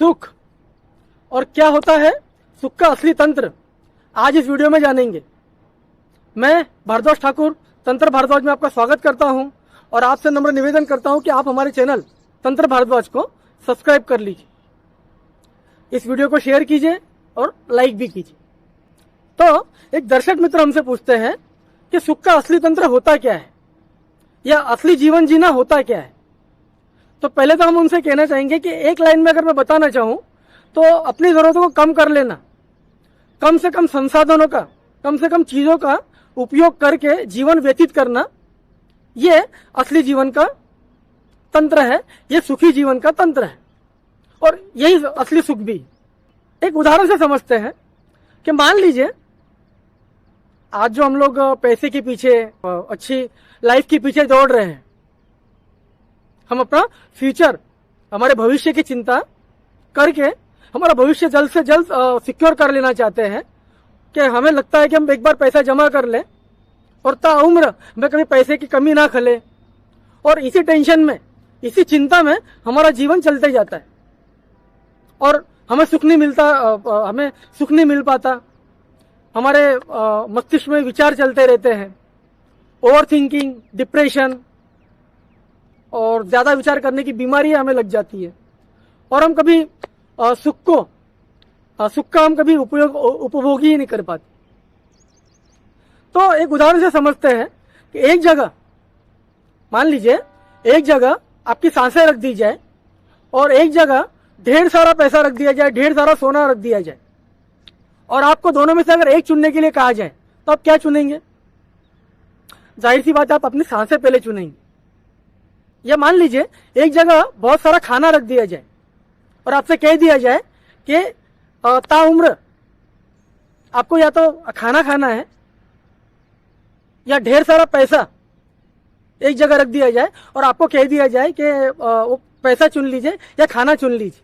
सुख और क्या होता है सुख का असली तंत्र, आज इस वीडियो में जानेंगे। मैं भारद्वाज ठाकुर तंत्र भारद्वाज में आपका स्वागत करता हूं और आपसे नम्र निवेदन करता हूं कि आप हमारे चैनल तंत्र भारद्वाज को सब्सक्राइब कर लीजिए, इस वीडियो को शेयर कीजिए और लाइक भी कीजिए। तो एक दर्शक मित्र हमसे पूछते हैं कि सुख का असली तंत्र होता क्या है या असली जीवन जीना होता क्या है। तो पहले तो हम उनसे कहना चाहेंगे कि एक लाइन में अगर मैं बताना चाहूं तो अपनी जरूरतों को कम कर लेना, कम से कम संसाधनों का, कम से कम चीजों का उपयोग करके जीवन व्यतीत करना, ये असली जीवन का तंत्र है, ये सुखी जीवन का तंत्र है और यही असली सुख भी। एक उदाहरण से समझते हैं कि मान लीजिए आज जो हम लोग पैसे के पीछे, अच्छी लाइफ के पीछे दौड़ रहे हैं, हम अपना फ्यूचर, हमारे भविष्य की चिंता करके हमारा भविष्य जल्द से जल्द सिक्योर कर लेना चाहते हैं कि हमें लगता है कि हम एक बार पैसा जमा कर लें और ताउम्र हमें कभी पैसे की कमी ना खले, और इसी टेंशन में, इसी चिंता में हमारा जीवन चलते जाता है और हमें सुख नहीं मिल पाता। हमारे मस्तिष्क में विचार चलते रहते हैं, ओवर थिंकिंग, डिप्रेशन और ज्यादा विचार करने की बीमारी हमें लग जाती है और हम कभी सुख का हम कभी उपभोग ही नहीं कर पाते। तो एक उदाहरण से समझते हैं कि एक जगह, मान लीजिए एक जगह आपकी सांसें रख दी जाए और एक जगह ढेर सारा पैसा रख दिया जाए, ढेर सारा सोना रख दिया जाए, और आपको दोनों में से अगर एक चुनने के लिए कहा जाए तो आप क्या चुनेंगे? जाहिर सी बात है, आप अपनी सांसें पहले चुनेंगे। या मान लीजिए एक जगह बहुत सारा खाना रख दिया जाए और आपसे कह दिया जाए कि ताउम्र आपको या तो खाना खाना है या ढेर सारा पैसा एक जगह रख दिया जाए और आपको कह दिया जाए कि वो पैसा चुन लीजिए या खाना चुन लीजिए।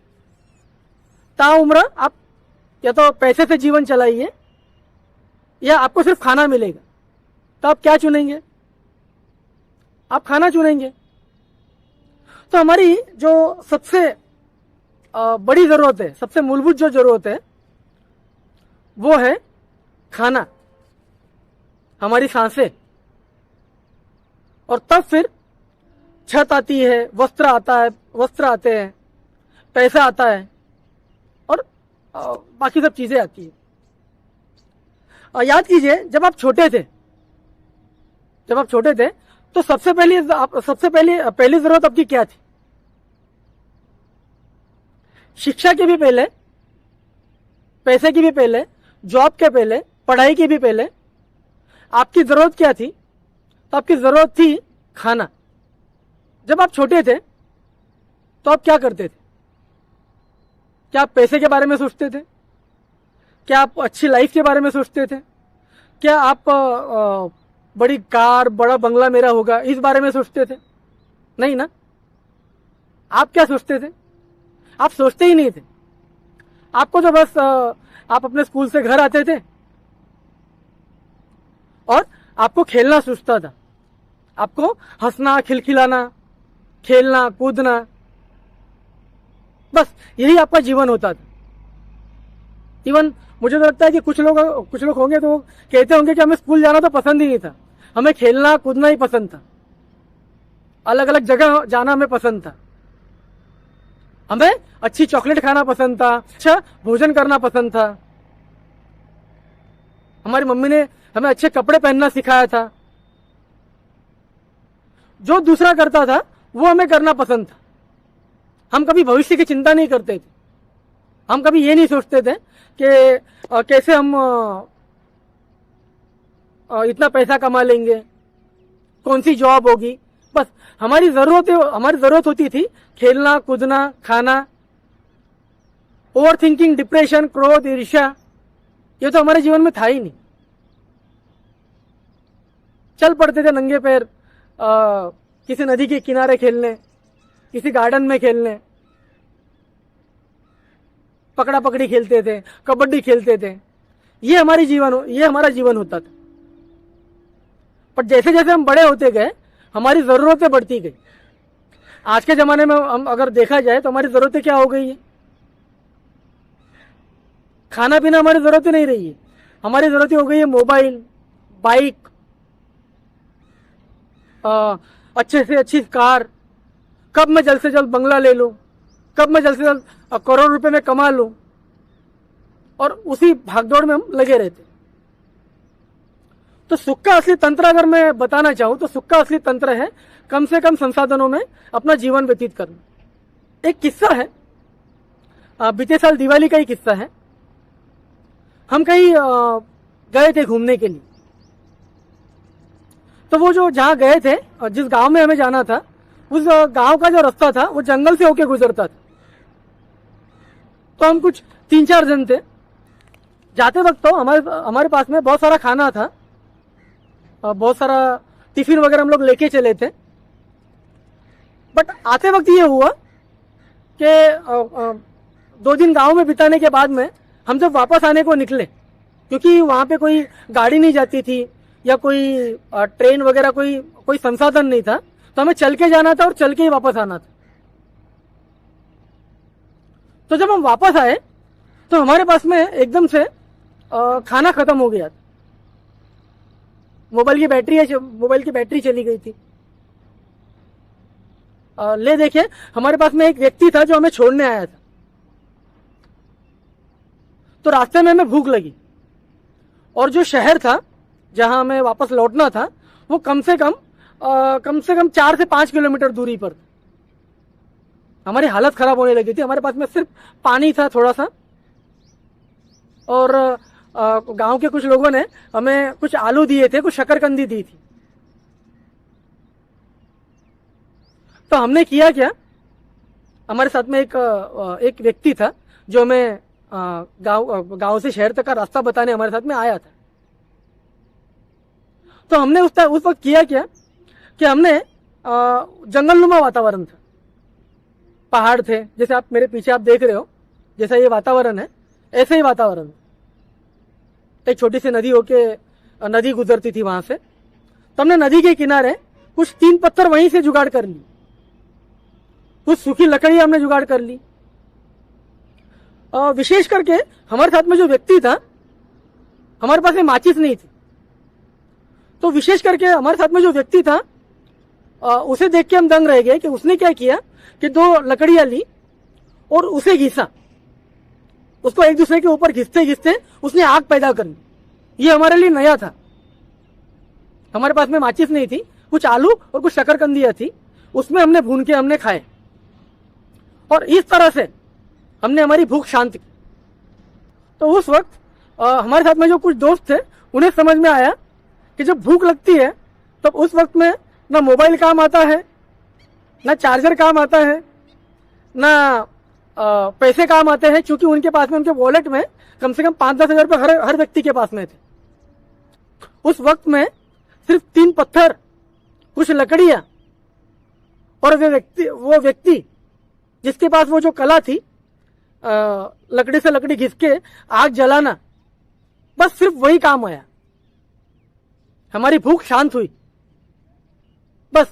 ताउम्र आप या तो पैसे से जीवन चलाइए या आपको सिर्फ खाना मिलेगा, तो आप क्या चुनेंगे? आप खाना चुनेंगे। तो हमारी जो सबसे बड़ी जरूरत है, सबसे मूलभूत जो जरूरत है वो है खाना, हमारी सांसें, और तब फिर छत आती है, वस्त्र आते हैं, पैसा आता है और बाकी सब चीजें आती है। याद कीजिए जब आप छोटे थे तो सबसे पहली जरूरत आपकी क्या थी? शिक्षा के भी पहले, पैसे की भी पहले, जॉब के पहले, पढ़ाई की भी पहले आपकी जरूरत क्या थी? तो आपकी जरूरत थी खाना। जब आप छोटे थे तो आप क्या करते थे? क्या आप पैसे के बारे में सोचते थे? क्या आप अच्छी लाइफ के बारे में सोचते थे? क्या आप बड़ी कार, बड़ा बंगला मेरा होगा, इस बारे में सोचते थे? नहीं ना। आप क्या सोचते थे? आप सोचते ही नहीं थे। आपको तो बस आप अपने स्कूल से घर आते थे और आपको खेलना सूझता था, आपको हंसना, खिलखिलाना, खेलना, कूदना, बस यही आपका जीवन होता था। इवन मुझे तो लगता है कि कुछ लोग होंगे तो कहते होंगे कि हमें स्कूल जाना तो पसंद ही नहीं था, हमें खेलना कूदना ही पसंद था, अलग अलग जगह जाना हमें पसंद था, हमें अच्छी चॉकलेट खाना पसंद था, अच्छा भोजन करना पसंद था, हमारी मम्मी ने हमें अच्छे कपड़े पहनना सिखाया था। जो दूसरा करता था वो हमें करना पसंद था। हम कभी भविष्य की चिंता नहीं करते थे, हम कभी ये नहीं सोचते थे कि कैसे हम इतना पैसा कमा लेंगे, कौन सी जॉब होगी। बस हमारी जरूरत होती थी खेलना, कूदना, खाना। ओवर थिंकिंग, डिप्रेशन, क्रोध, ईर्ष्या, ये तो हमारे जीवन में था ही नहीं। चल पड़ते थे नंगे पैर किसी नदी के किनारे खेलने, किसी गार्डन में खेलने, पकड़ा पकड़ी खेलते थे, कबड्डी खेलते थे। ये हमारा जीवन होता था। पर जैसे जैसे हम बड़े होते गए हमारी जरूरतें बढ़ती गई। आज के जमाने में हम अगर देखा जाए तो हमारी जरूरतें क्या हो गई है? खाना पीना हमारी जरूरत ही नहीं रही है। हमारी जरूरत हो गई है मोबाइल, बाइक, अच्छे से अच्छी कार, कब मैं जल्द से जल्द बंगला ले लूं, कब मैं जल्द से जल्द करोड़ रुपए में कमा लूं, और उसी भागदौड़ में हम लगे रहते। तो सुख का असली तंत्र अगर मैं बताना चाहूं तो सुख का असली तंत्र है कम से कम संसाधनों में अपना जीवन व्यतीत करना। एक किस्सा है, बीते साल दिवाली का ही किस्सा है। हम कहीं गए थे घूमने के लिए। तो वो जो जहां गए थे, जिस गांव में हमें जाना था, उस गांव का जो रास्ता था वो जंगल से होके गुजरता था। तो हम कुछ 3-4 जन थे। जाते वक्त तो हमारे पास में बहुत सारा खाना था, बहुत सारा टिफिन वगैरह हम लोग लेके चले थे। बट आते वक्त ये हुआ कि 2 दिन गांव में बिताने के बाद में हम जब वापस आने को निकले, क्योंकि वहां पे कोई गाड़ी नहीं जाती थी या कोई ट्रेन वगैरह कोई संसाधन नहीं था, तो हमें चल के जाना था और चल के ही वापस आना था। तो जब हम वापस आए तो हमारे पास में एकदम से खाना खत्म हो गया था। मोबाइल की बैटरी चली गई थी। ले देखिए, हमारे पास में एक व्यक्ति था जो हमें छोड़ने आया था। तो रास्ते में हमें भूख लगी, और जो शहर था जहां हमें वापस लौटना था वो कम से कम 4 से 5 किलोमीटर दूरी पर था। हमारी हालत खराब होने लगी थी। हमारे पास में सिर्फ पानी था थोड़ा सा, और गांव के कुछ लोगों ने हमें कुछ आलू दिए थे, कुछ शकरकंदी दी थी। तो हमने किया क्या, हमारे साथ में एक व्यक्ति था जो हमें गांव से शहर तक का रास्ता बताने हमारे साथ में आया था। तो हमने उस वक्त किया क्या कि हमने जंगलनुमा वातावरण था, पहाड़ थे, जैसे आप मेरे पीछे आप देख रहे हो, जैसा ये वातावरण है ऐसे ही वातावरण। एक छोटी सी नदी गुजरती थी वहां से। तो हमने नदी के किनारे कुछ 3 पत्थर वहीं से जुगाड़ कर ली, कुछ सूखी लकड़ी हमने जुगाड़ कर ली। विशेष करके हमारे साथ में जो व्यक्ति था, हमारे पास में माचिस नहीं थी। तो विशेष करके हमारे साथ में जो व्यक्ति था, उसे देख के हम दंग रह गए कि उसने क्या किया कि 2 लकड़ियां ली और उसे घिसा। उसको एक दूसरे के ऊपर घिसते घिसते उसने आग पैदा कर ली। ये हमारे लिए नया था। हमारे पास में माचिस नहीं थी, कुछ आलू और कुछ शकरकंदियां थी, उसमें हमने भून के हमने खाए, और इस तरह से हमने हमारी भूख शांत की। तो उस वक्त हमारे साथ में जो कुछ दोस्त थे उन्हें समझ में आया कि जब भूख लगती है तो उस वक्त में ना मोबाइल काम आता है, ना चार्जर काम आता है, ना पैसे काम आते हैं, क्योंकि उनके पास में, उनके वॉलेट में कम से कम 5-10 हजार रुपये हर व्यक्ति के पास में थे। उस वक्त में सिर्फ 3 पत्थर, कुछ लकड़ियां और वो व्यक्ति जिसके पास वो जो कला थी, लकड़ी से लकड़ी घिस के आग जलाना, बस सिर्फ वही काम आया। हमारी भूख शांत हुई। बस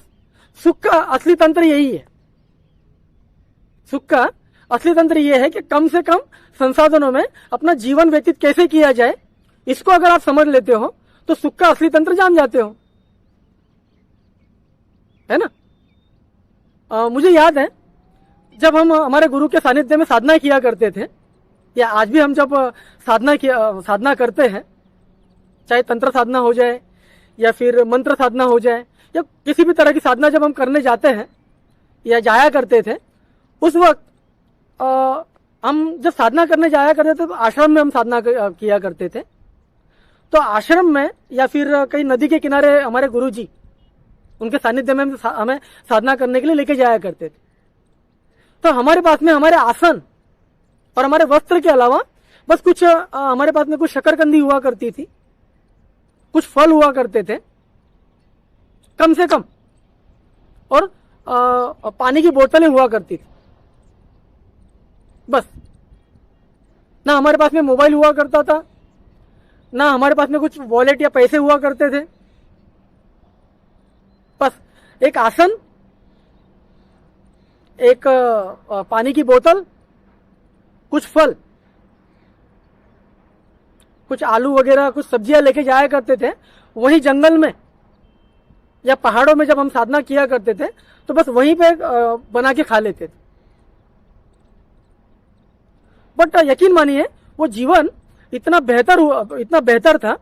सुख का असली तंत्र यही है। सुख का असली तंत्र यह है कि कम से कम संसाधनों में अपना जीवन व्यतीत कैसे किया जाए, इसको अगर आप समझ लेते हो तो सुख का असली तंत्र जान जाते हो, है ना। मुझे याद है जब हम हमारे गुरु के सानिध्य में साधना किया करते थे, या आज भी हम जब साधना करते हैं, चाहे तंत्र साधना हो जाए या फिर मंत्र साधना हो जाए या किसी भी तरह की साधना जब हम करने जाते हैं या जाया करते थे, उस वक्त हम जब साधना करने जाया करते थे तो आश्रम में हम साधना किया करते थे। तो आश्रम में या फिर कहीं नदी के किनारे हमारे गुरुजी, उनके सानिध्य में हमें साधना करने के लिए लेके जाया करते थे। तो हमारे पास में हमारे आसन और हमारे वस्त्र के अलावा बस कुछ हमारे पास में कुछ शकरकंदी हुआ करती थी, कुछ फल हुआ करते थे कम से कम, और पानी की बोतलें हुआ करती थी। बस ना हमारे पास में मोबाइल हुआ करता था, ना हमारे पास में कुछ वॉलेट या पैसे हुआ करते थे। बस एक आसन, एक पानी की बोतल, कुछ फल, कुछ आलू वगैरह कुछ सब्जियां लेके जाया करते थे, वहीं जंगल में या पहाड़ों में जब हम साधना किया करते थे तो बस वहीं पे बना के खा लेते थे। बट यकीन मानिए वो जीवन इतना बेहतर था।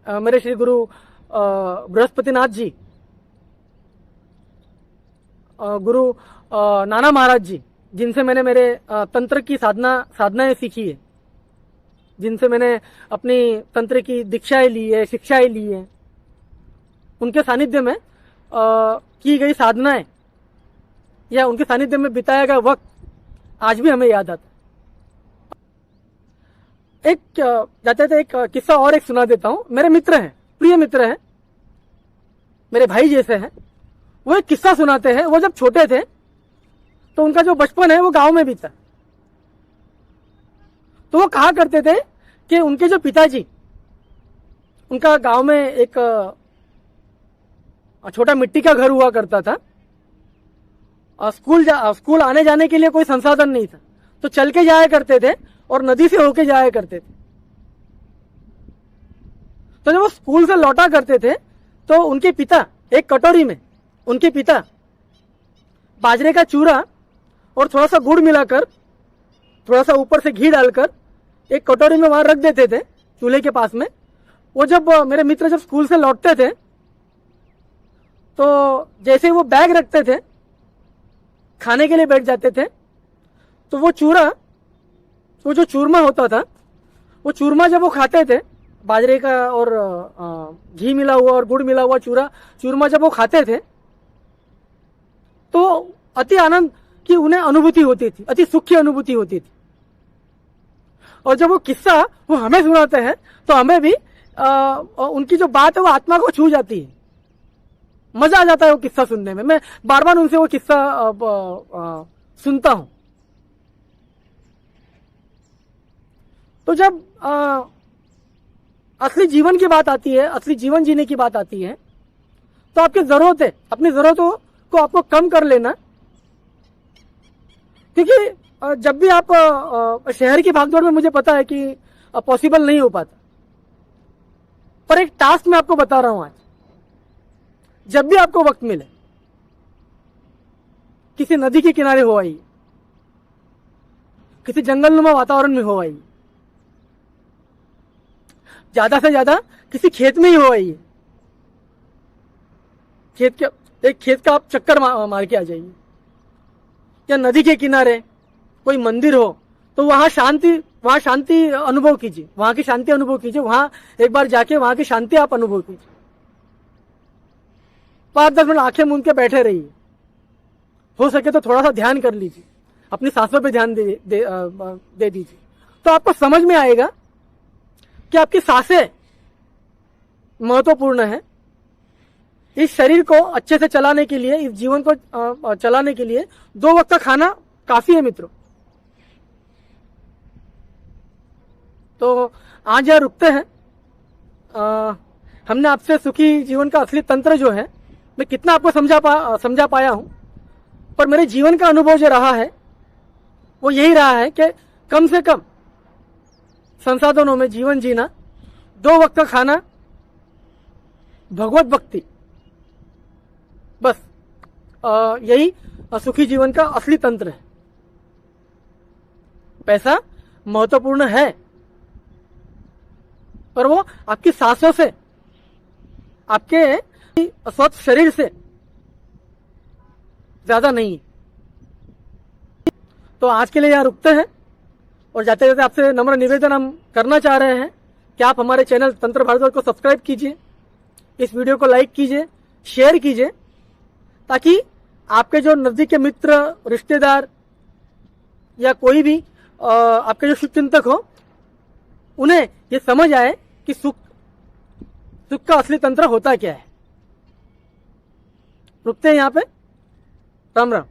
मेरे श्री गुरु बृहस्पतिनाथ जी, गुरु नाना महाराज जी, जिनसे मैंने मेरे तंत्र की साधनाएं सीखी है, जिनसे मैंने अपनी तंत्र की दीक्षाएं ली है, शिक्षाएं ली है, उनके सानिध्य में की गई साधनाएं या उनके सानिध्य में बिताया गया वक्त आज भी हमें याद आता है। जाते एक किस्सा और एक सुना देता हूं। मेरे मित्र हैं, प्रिय मित्र हैं, मेरे भाई जैसे हैं। वो एक किस्सा सुनाते हैं। वो जब छोटे थे तो उनका जो बचपन है वो गांव में बीता। तो वो कहा करते थे कि उनके जो पिताजी, उनका गांव में एक छोटा मिट्टी का घर हुआ करता था। स्कूल आने जाने के लिए कोई संसाधन नहीं था, तो चल के जाया करते थे और नदी से होके जाया करते थे। तो जब वो स्कूल से लौटा करते थे तो उनके पिता एक कटोरी में, उनके पिता बाजरे का चूरा और थोड़ा सा गुड़ मिलाकर, थोड़ा सा ऊपर से घी डालकर एक कटोरी में वहां रख देते थे चूल्हे के पास में। वो जब मेरे मित्र जब स्कूल से लौटते थे तो जैसे ही वो बैग रखते थे, खाने के लिए बैठ जाते थे, तो वो जो चूरमा होता था, वो चूरमा जब वो खाते थे, बाजरे का और घी मिला हुआ और गुड़ मिला हुआ चूरमा जब वो खाते थे तो अति आनंद की उन्हें अनुभूति होती थी, अति सुख की अनुभूति होती थी। और जब वो किस्सा वो हमें सुनाते हैं तो हमें भी उनकी जो बात है वो आत्मा को छू जाती है, मजा आ जाता है वो किस्सा सुनने में। मैं बार बार उनसे वो किस्सा सुनता हूं। तो जब असली जीवन की बात आती है, असली जीवन जीने की बात आती है, तो आपकी जरूरत है अपनी जरूरतों को आपको कम कर लेना। क्योंकि जब भी आप शहर की भागदौड़ में, मुझे पता है कि पॉसिबल नहीं हो पाता, पर एक टास्क मैं आपको बता रहा हूं आज। जब भी आपको वक्त मिले, किसी नदी के किनारे हो आइए, किसी जंगलनुमा वातावरण में हो आइए, ज्यादा से ज्यादा किसी खेत में ही हो आइए। खेत का आप चक्कर मार के आ जाइए, या नदी के किनारे कोई मंदिर हो तो वहां शांति अनुभव कीजिए, वहां की शांति अनुभव कीजिए। वहां एक बार जाके वहां की शांति आप अनुभव कीजिए। 5-10 मिनट आंखें मूंद के बैठे रहिए। हो सके तो थोड़ा सा ध्यान कर लीजिए, अपनी सांसों पे ध्यान दे दीजिए, तो आपको समझ में आएगा कि आपकी सांसें महत्वपूर्ण है। इस शरीर को अच्छे से चलाने के लिए, इस जीवन को चलाने के लिए 2 वक्त का खाना काफी है मित्रों। तो आज यहाँ रुकते हैं। हमने आपसे सुखी जीवन का असली तंत्र जो है, मैं कितना आपको समझा पाया हूं, पर मेरे जीवन का अनुभव जो रहा है वो यही रहा है कि कम से कम संसाधनों में जीवन जीना, 2 वक्त का खाना, भगवत भक्ति, बस यही सुखी जीवन का असली तंत्र है। पैसा महत्वपूर्ण है, पर वो आपकी सांसों से, आपके स्वस्थ शरीर से ज्यादा नहीं। तो आज के लिए यहाँ रुकते हैं और जाते जाते आपसे नम्र निवेदन हम करना चाह रहे हैं कि आप हमारे चैनल तंत्र भारद्वाज को सब्सक्राइब कीजिए, इस वीडियो को लाइक कीजिए, शेयर कीजिए, ताकि आपके जो नजदीक के मित्र, रिश्तेदार या कोई भी आपके जो शुभचिंतक हो, उन्हें ये समझ आए कि सुख का असली तंत्र होता क्या है। रुकते हैं यहाँ पे। राम राम।